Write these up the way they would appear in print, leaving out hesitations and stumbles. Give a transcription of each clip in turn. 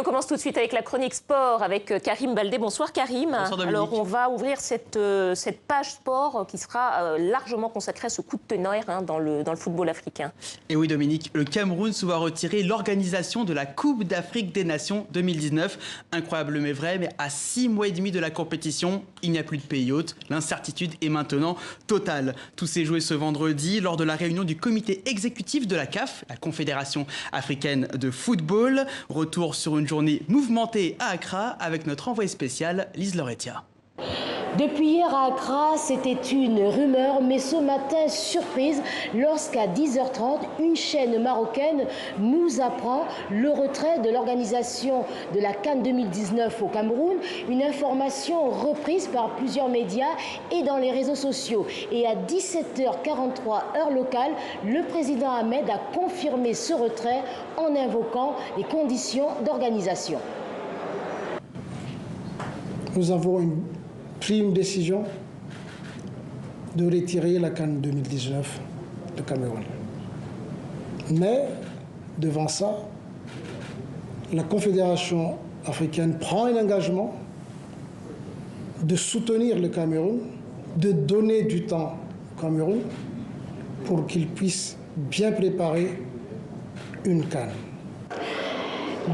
On commence tout de suite avec la chronique sport avec Karim Baldé. Bonsoir Karim. Bonsoir Dominique. Alors on va ouvrir cette page sport qui sera largement consacrée à ce coup de tonnerre dans le football africain. Et oui Dominique, le Cameroun se voit retirer l'organisation de la Coupe d'Afrique des Nations 2019. Incroyable mais vrai, mais à 6 mois et demi de la compétition, il n'y a plus de pays hôte. L'incertitude est maintenant totale. Tout s'est joué ce vendredi lors de la réunion du comité exécutif de la CAF, la Confédération africaine de football. Retour sur une journée mouvementée à Accra avec notre envoyé spécial Lise Loretia. Depuis hier à Accra, c'était une rumeur, mais ce matin, surprise, lorsqu'à 10h30, une chaîne marocaine nous apprend le retrait de l'organisation de la CAN 2019 au Cameroun, une information reprise par plusieurs médias et dans les réseaux sociaux. Et à 17h43, heure locale, le président Ahmed a confirmé ce retrait en invoquant les conditions d'organisation. Nous avons pris une décision de retirer la CAN 2019 de Cameroun. Mais, devant ça, la Confédération africaine prend un engagement de soutenir le Cameroun, de donner du temps au Cameroun pour qu'il puisse bien préparer une CAN.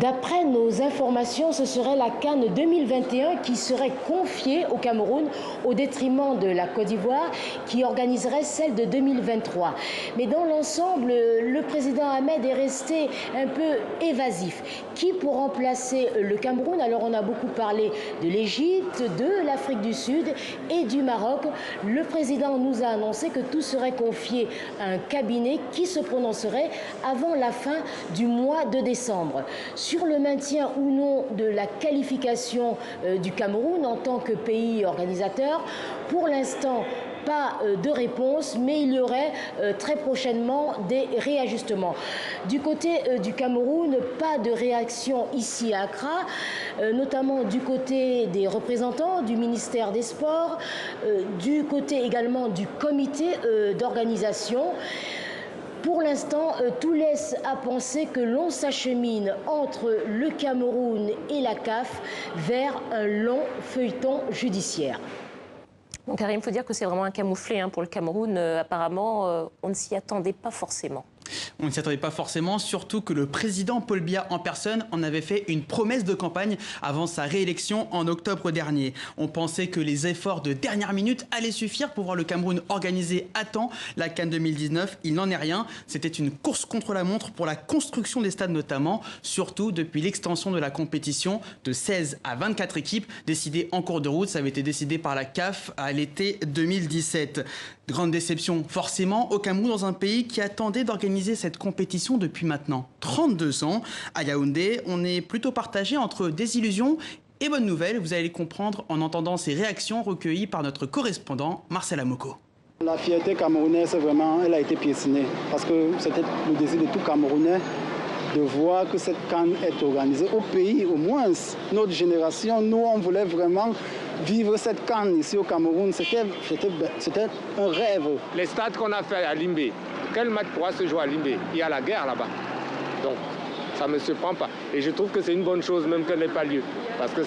D'après nos informations, ce serait la CAN 2021 qui serait confiée au Cameroun au détriment de la Côte d'Ivoire qui organiserait celle de 2023. Mais dans l'ensemble, le président Ahmed est resté un peu évasif. Qui pour remplacer le Cameroun? Alors on a beaucoup parlé de l'Égypte, de l'Afrique du Sud et du Maroc. Le président nous a annoncé que tout serait confié à un cabinet qui se prononcerait avant la fin du mois de décembre. Sur le maintien ou non de la qualification du Cameroun en tant que pays organisateur, pour l'instant, pas de réponse, mais il y aurait très prochainement des réajustements. Du côté du Cameroun, pas de réaction ici à Accra, notamment du côté des représentants du ministère des Sports, du côté également du comité d'organisation. Pour l'instant, tout laisse à penser que l'on s'achemine entre le Cameroun et la CAF vers un long feuilleton judiciaire. Donc Karim, il faut dire que c'est vraiment un camouflet pour le Cameroun. Apparemment, on ne s'y attendait pas forcément. On ne s'y attendait pas forcément, surtout que le président Paul Biya en personne en avait fait une promesse de campagne avant sa réélection en octobre dernier. On pensait que les efforts de dernière minute allaient suffire pour voir le Cameroun organiser à temps la CAN 2019. Il n'en est rien. C'était une course contre la montre pour la construction des stades notamment, surtout depuis l'extension de la compétition de 16 à 24 équipes décidées en cours de route. Ça avait été décidé par la CAF à l'été 2017. Grande déception forcément au Cameroun, dans un pays qui attendait d'organiser cette compétition depuis maintenant 32 ans. À Yaoundé, on est plutôt partagé entre désillusion et bonnes nouvelles. Vous allez les comprendre en entendant ces réactions recueillies par notre correspondant Marcel Amoko. La fierté camerounaise, vraiment, elle a été piétinée parce que c'était le désir de tout Camerounais de voir que cette CAN est organisée au pays, au moins. Notre génération, nous, on voulait vraiment vivre cette CAN ici au Cameroun. C'était un rêve. Les stades qu'on a fait à Limbé, quel match pourra se jouer à Limbé? Il y a la guerre là-bas. Donc, ça ne me surprend pas. Et je trouve que c'est une bonne chose même qu'elle n'ait pas lieu. Parce que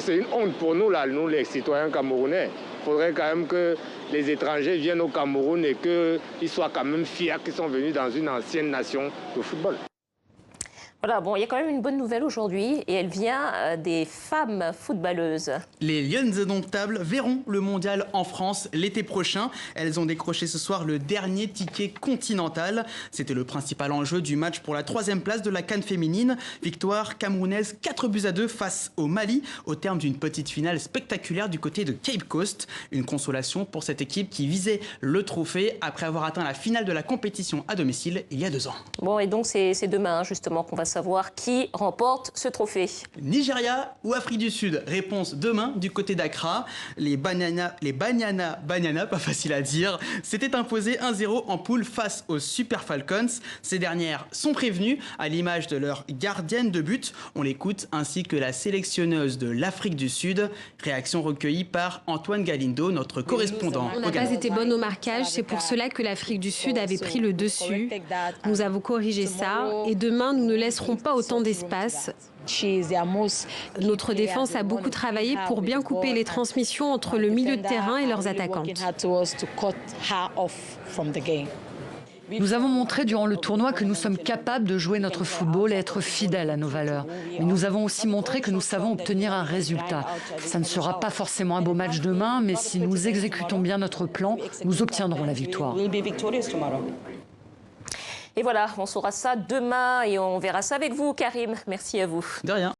c'est une honte pour nous, là, nous les citoyens camerounais. Il faudrait quand même que les étrangers viennent au Cameroun et qu'ils soient quand même fiers qu'ils sont venus dans une ancienne nation de football. Voilà, bon, il y a quand même une bonne nouvelle aujourd'hui et elle vient des femmes footballeuses. Les Lionnes Indomptables verront le mondial en France l'été prochain. Elles ont décroché ce soir le dernier ticket continental. C'était le principal enjeu du match pour la 3e place de la CAN féminine. Victoire camerounaise 4-2 face au Mali au terme d'une petite finale spectaculaire du côté de Cape Coast. Une consolation pour cette équipe qui visait le trophée après avoir atteint la finale de la compétition à domicile il y a 2 ans. Bon, et donc c'est demain justement qu'on va savoir qui remporte ce trophée. Nigeria ou Afrique du Sud? Réponse demain du côté d'Accra. Les Banyana, pas facile à dire, s'étaient imposés 1-0 en poule face aux Super Falcons. Ces dernières sont prévenues à l'image de leur gardienne de but. On l'écoute, ainsi que la sélectionneuse de l'Afrique du Sud. Réaction recueillie par Antoine Galindo, notre correspondant. On n'a pas été bonne au marquage, c'est pour cela que l'Afrique du Sud avait pris le dessus. Nous avons corrigé ça et demain nous ne laisserons laisseront pas autant d'espace. Notre défense a beaucoup travaillé pour bien couper les transmissions entre le milieu de terrain et leurs attaquantes. Nous avons montré durant le tournoi que nous sommes capables de jouer notre football et être fidèles à nos valeurs. Mais nous avons aussi montré que nous savons obtenir un résultat. Ça ne sera pas forcément un beau match demain, mais si nous exécutons bien notre plan, nous obtiendrons la victoire. Et voilà, on saura ça demain et on verra ça avec vous, Karim. Merci à vous. De rien.